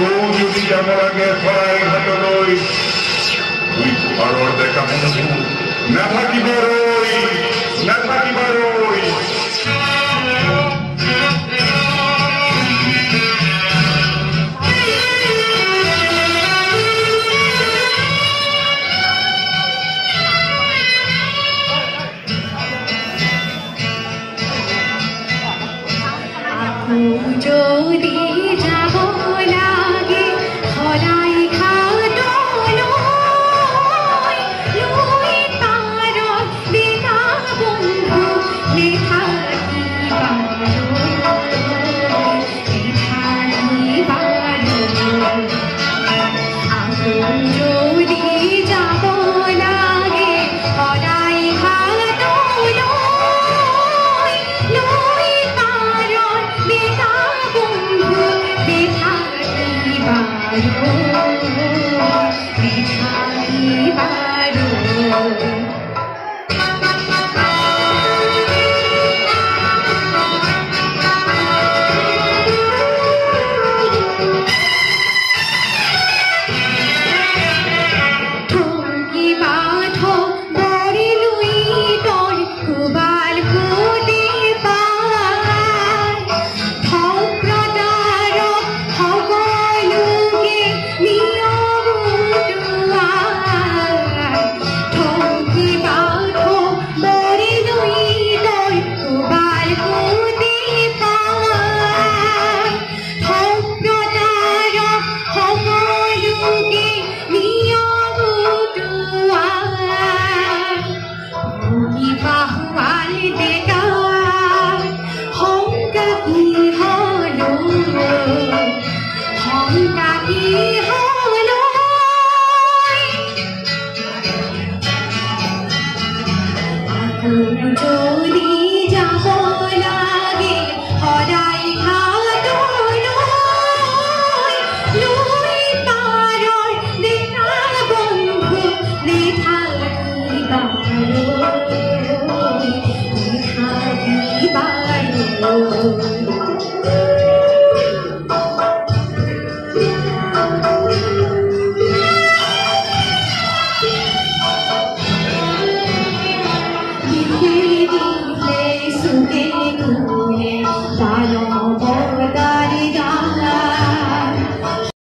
যদি যাবার আগে সরাই ঘাটলই তুই ঘর দেখা বন্ধু না থাকিবারই না থাকিবারই যদি যাব লাগে খলাই খাটলই লই তার দেখা বন্ধু লেখা যদি যাব লাগে খলাই খাটলই লই তার দেখা বন্ধু দেখা যদি